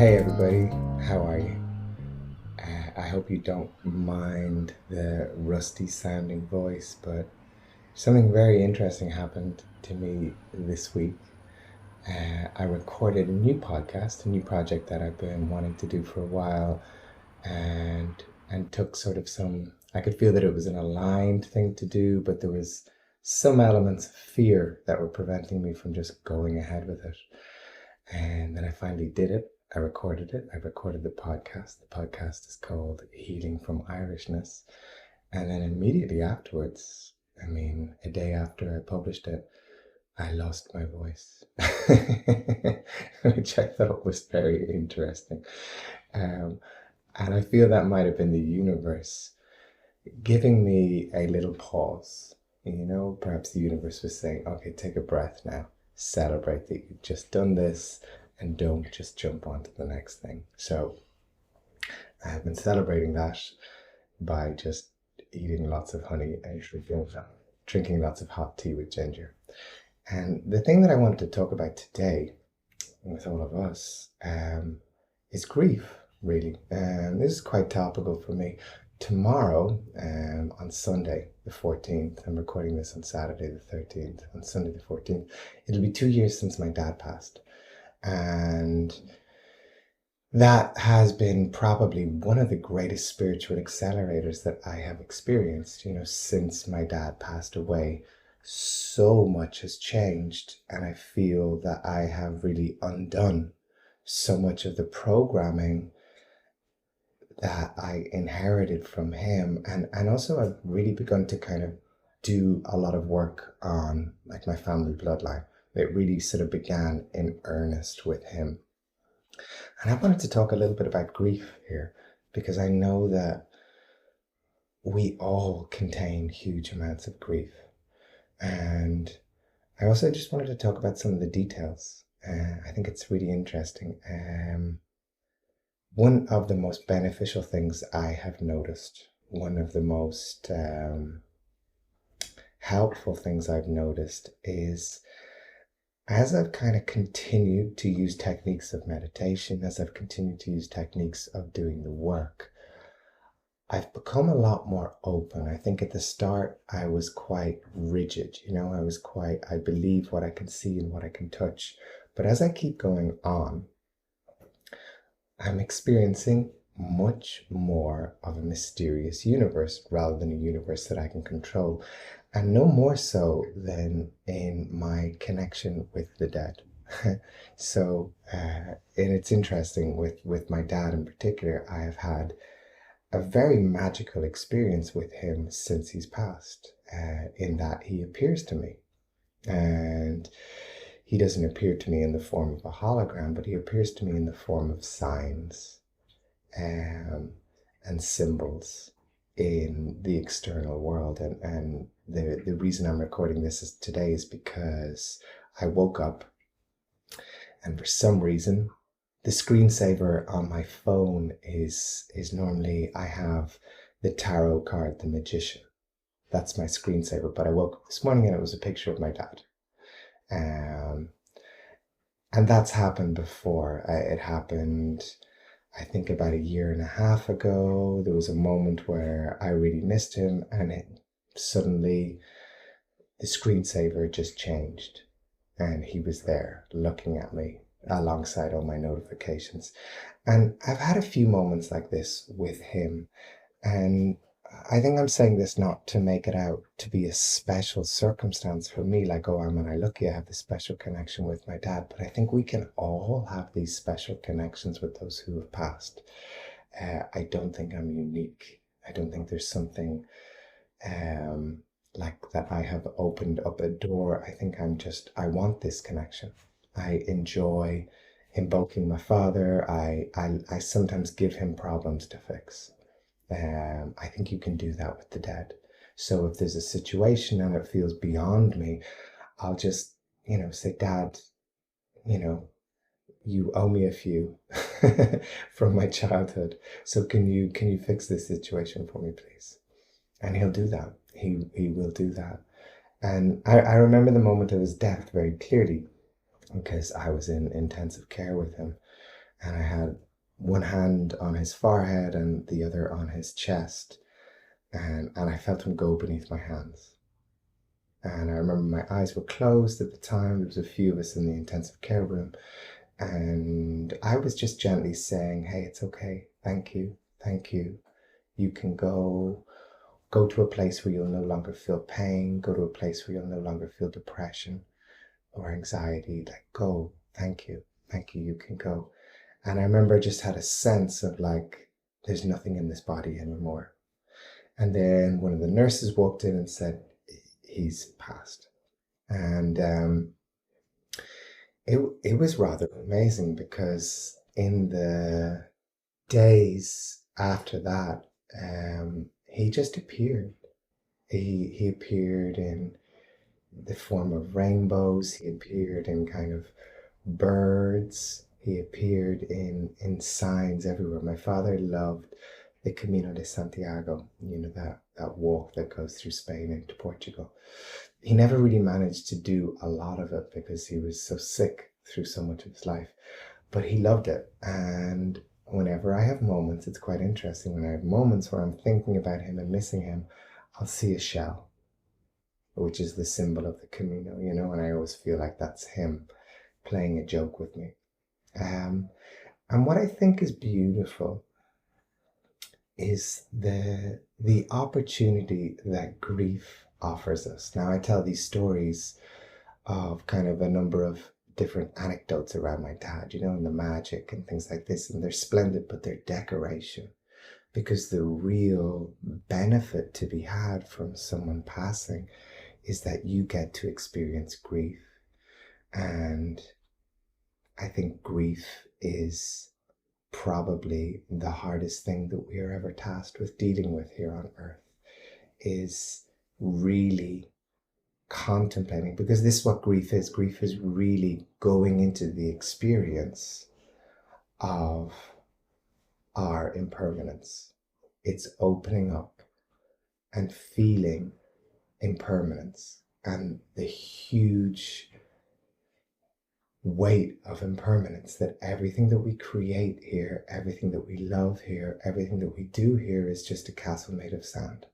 Hey everybody, how are you? I hope you don't mind the rusty sounding voice, but something very interesting happened to me this week. I recorded a new podcast, a new project that I've been wanting to do for a while, and took sort of some. I could feel that it was an aligned thing to do, but there was some elements of fear that were preventing me from just going ahead with it. And then I finally did it. I recorded it. I recorded the podcast. The podcast is called Healing from Irishness. And then immediately afterwards, a day after I published it, I lost my voice, which I thought was very interesting. Um, and I feel that might have been the universe giving me a little pause. Perhaps the universe was saying, okay, take a breath now, celebrate that you've just done this, and don't just jump on to the next thing. So I have been celebrating that by just eating lots of honey and drinking lots of hot tea with ginger. And the thing that I wanted to talk about today with all of us is grief, really. This is quite topical for me. Tomorrow, on Sunday the 14th, I'm recording this on Saturday the 13th, on Sunday the 14th, it'll be 2 years since my dad passed. And that has been probably one of the greatest spiritual accelerators that I have experienced, since my dad passed away. So much has changed, and I feel that I have really undone so much of the programming that I inherited from him. And also I've really begun to kind of do a lot of work on like my family bloodline. It really sort of began in earnest with him. And I wanted to talk a little bit about grief here because I know that we all contain huge amounts of grief. And I also just wanted to talk about some of the details. I think it's really interesting. One of the most beneficial things I have noticed, one of the most helpful things I've noticed is as I've kind of continued to use techniques of meditation, as I've continued to use techniques of doing the work, I've become a lot more open. I think at the start I was quite rigid, I believe what I can see and what I can touch. But as I keep going on, I'm experiencing much more of a mysterious universe rather than a universe that I can control, and no more so than in my connection with the dead. And it's interesting with my dad in particular, I have had a very magical experience with him since he's passed, in that he appears to me. And he doesn't appear to me in the form of a hologram, but he appears to me in the form of signs and symbols in the external world. And the reason I'm recording this today is because I woke up and for some reason the screensaver on my phone is normally I have the tarot card, the Magician. That's my screensaver. But I woke up this morning and it was a picture of my dad. And that's happened before. It happened, I think, about a year and a half ago. There was a moment where I really missed him, and suddenly the screensaver just changed, and he was there looking at me alongside all my notifications. And I've had a few moments like this with him, and I think I'm saying this not to make it out to be a special circumstance for me, like, oh, am I lucky I have this special connection with my dad? But I think we can all have these special connections with those who have passed. I don't think I'm unique. I don't think there's something like that I have opened up a door. I think I want this connection. I enjoy invoking my father. I sometimes give him problems to fix. I think you can do that with the dead. So if there's a situation and it feels beyond me, I'll just, say, Dad, you owe me a few from my childhood. So can you fix this situation for me, please? And he'll do that. He will do that. And I remember the moment of his death very clearly because I was in intensive care with him. and I had one hand on his forehead and the other on his chest, and I felt him go beneath my hands. And I remember my eyes were closed at the time. There was a few of us in the intensive care room, and I was just gently saying, "Hey, it's okay. Thank you. Thank you. You can go to a place where you'll no longer feel pain, go to a place where you'll no longer feel depression or anxiety. Like, go. Thank you. Thank you. You can go." And I remember I just had a sense of like, there's nothing in this body anymore. And then one of the nurses walked in and said, "He's passed." And it was rather amazing because in the days after that, he just appeared. He appeared in the form of rainbows. He appeared in kind of birds. He appeared in signs everywhere. My father loved the Camino de Santiago, you know, that walk that goes through Spain into Portugal. He never really managed to do a lot of it because he was so sick through so much of his life, but he loved it. And whenever I have moments, it's quite interesting. When I have moments where I'm thinking about him and missing him, I'll see a shell, which is the symbol of the Camino, you know, and I always feel like that's him playing a joke with me. Um, and what I think is beautiful is the opportunity that grief offers us. Now, I tell these stories of kind of a number of different anecdotes around my dad, you know, and the magic and things like this, and they're splendid, but they're decoration. Because the real benefit to be had from someone passing is that you get to experience grief. And I think grief is probably the hardest thing that we are ever tasked with dealing with here on earth, is really contemplating, because this is what grief is. Grief is really going into the experience of our impermanence. It's opening up and feeling impermanence and the huge weight of impermanence, that everything that we create here, everything that we love here, everything that we do here is just a castle made of sand.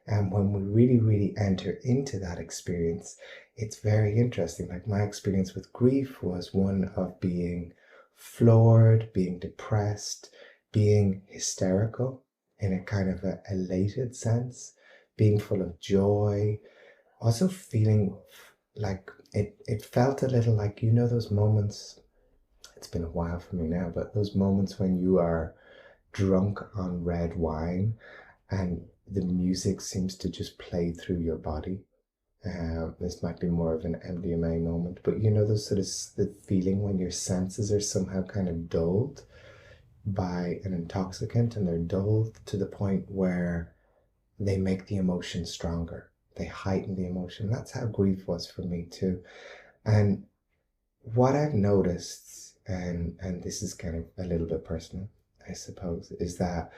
And when we really, really enter into that experience, it's very interesting. Like, my experience with grief was one of being floored, being depressed, being hysterical in a kind of a elated sense, being full of joy, also feeling like it felt a little like, you know, those moments, it's been a while for me now, but those moments when you are drunk on red wine and the music seems to just play through your body. This might be more of an MDMA moment, but you know, those sort of the feeling when your senses are somehow kind of dulled by an intoxicant, and they're dulled to the point where they make the emotion stronger. They heighten the emotion. That's how grief was for me too. And what I've noticed, and this is kind of a little bit personal, I suppose, is that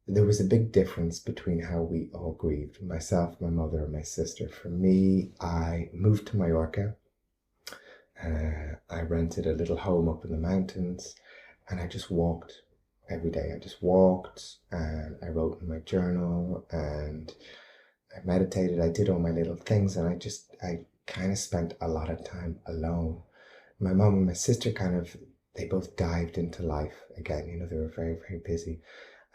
there was a big difference between how we all grieved. Myself, my mother, and my sister. For me, I moved to Mallorca. I rented a little home up in the mountains, and I just walked every day. I just walked, and I wrote in my journal, and I meditated. I did all my little things, and I kind of spent a lot of time alone. My mom and my sister they both dived into life again. You know, they were very, very busy.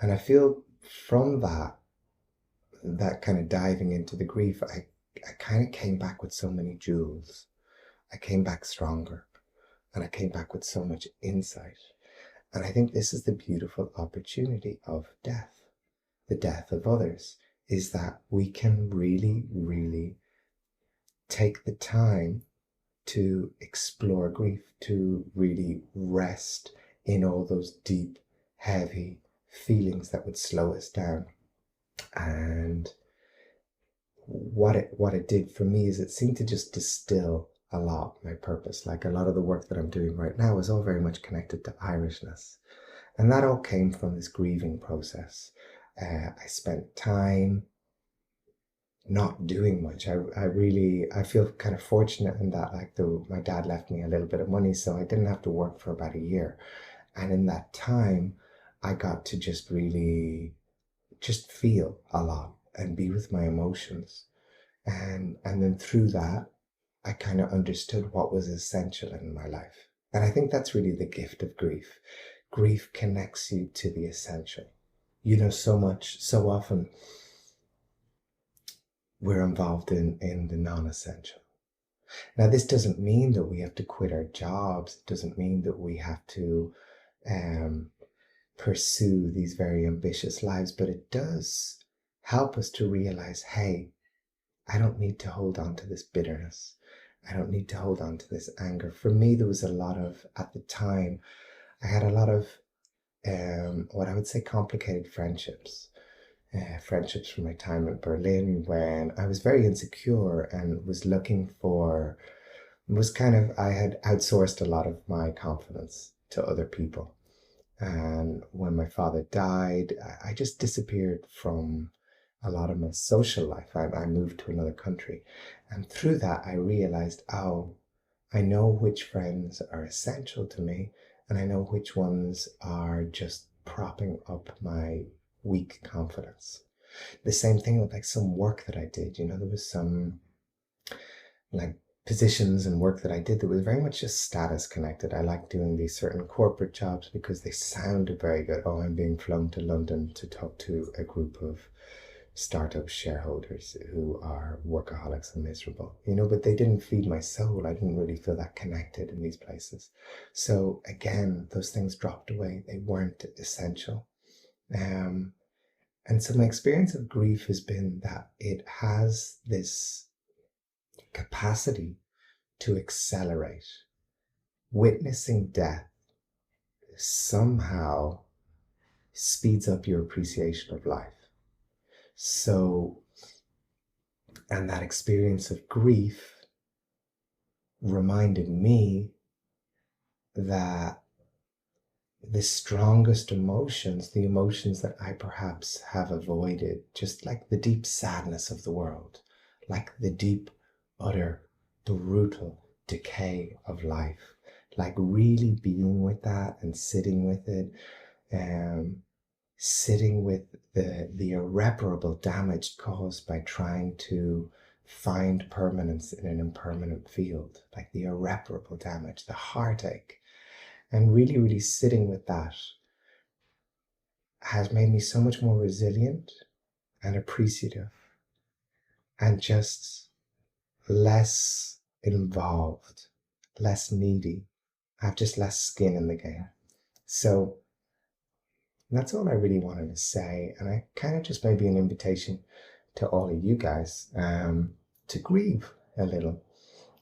And I feel from that kind of diving into the grief, I kind of came back with so many jewels. I came back stronger, and I came back with so much insight. And I think this is the beautiful opportunity of death, the death of others, is that we can really, really take the time to explore grief, to really rest in all those deep, heavy feelings that would slow us down. And what it did for me is it seemed to just distill a lot my purpose. Like, a lot of the work that I'm doing right now is all very much connected to Irishness. And that all came from this grieving process. I spent time not doing much. I feel kind of fortunate in that, like, my dad left me a little bit of money, so I didn't have to work for about a year. And in that time, I got to just really just feel a lot and be with my emotions. And then through that, I kind of understood what was essential in my life. And I think that's really the gift of grief. Grief connects you to the essential. So often we're involved in the non-essential. Now, this doesn't mean that we have to quit our jobs. It doesn't mean that we have to um, pursue these very ambitious lives, but it does help us to realize, hey, I don't need to hold on to this bitterness. I don't need to hold on to this anger. For me, there was a lot of, at the time, I had a lot of what I would say complicated friendships. Friendships from my time in Berlin when I was very insecure and was looking for, I had outsourced a lot of my confidence to other people. And when my father died, I just disappeared from a lot of my social life. I moved to another country. And through that, I realized, oh, I know which friends are essential to me, and I know which ones are just propping up my weak confidence. The same thing with like some work that I did. There was some like positions and work that I did that was very much just status connected. I like doing these certain corporate jobs because they sounded very good. Oh, I'm being flown to London to talk to a group of startup shareholders who are workaholics and miserable, but they didn't feed my soul. I didn't really feel that connected in these places. So again, those things dropped away. They weren't essential. And so my experience of grief has been that it has this capacity to accelerate. Witnessing death somehow speeds up your appreciation of life. So, and that experience of grief reminded me that the strongest emotions, the emotions that I perhaps have avoided, just like the deep sadness of the world, like the deep, utter, brutal decay of life, like really being with that and sitting with it, sitting with the irreparable damage caused by trying to find permanence in an impermanent field, like the irreparable damage, the heartache, and really, really sitting with that has made me so much more resilient and appreciative and just less involved, less needy. I have just less skin in the game. So that's all I really wanted to say. And I kind of just maybe an invitation to all of you guys to grieve a little.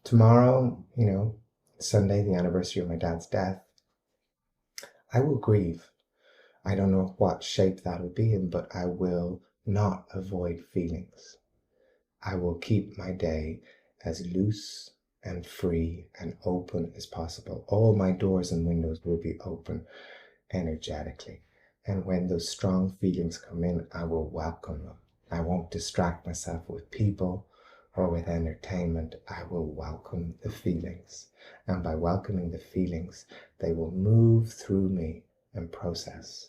Tomorrow, Sunday, the anniversary of my dad's death, I will grieve. I don't know what shape that will be in, but I will not avoid feelings. I will keep my day as loose and free and open as possible. All my doors and windows will be open energetically. And when those strong feelings come in, I will welcome them. I won't distract myself with people or with entertainment. I will welcome the feelings. And by welcoming the feelings, they will move through me and process.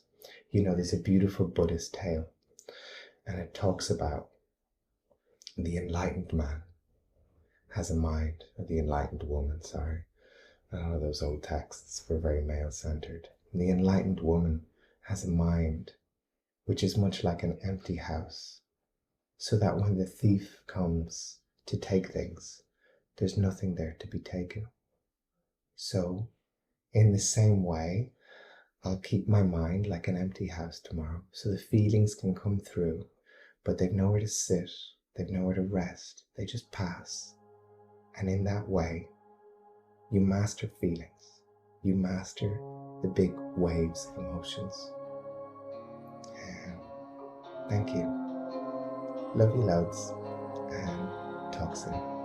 There's a beautiful Buddhist tale, and it talks about the enlightened man has a mind, or the enlightened woman, sorry. A lot of those old texts were very male-centered. The enlightened woman has a mind which is much like an empty house, so that when the thief comes to take things, there's nothing there to be taken. So, in the same way, I'll keep my mind like an empty house tomorrow, so the feelings can come through, but they've nowhere to sit, they've nowhere to rest, they just pass. And in that way, you master feelings, you master the big waves of emotions. Thank you. Love you loads, and talk soon.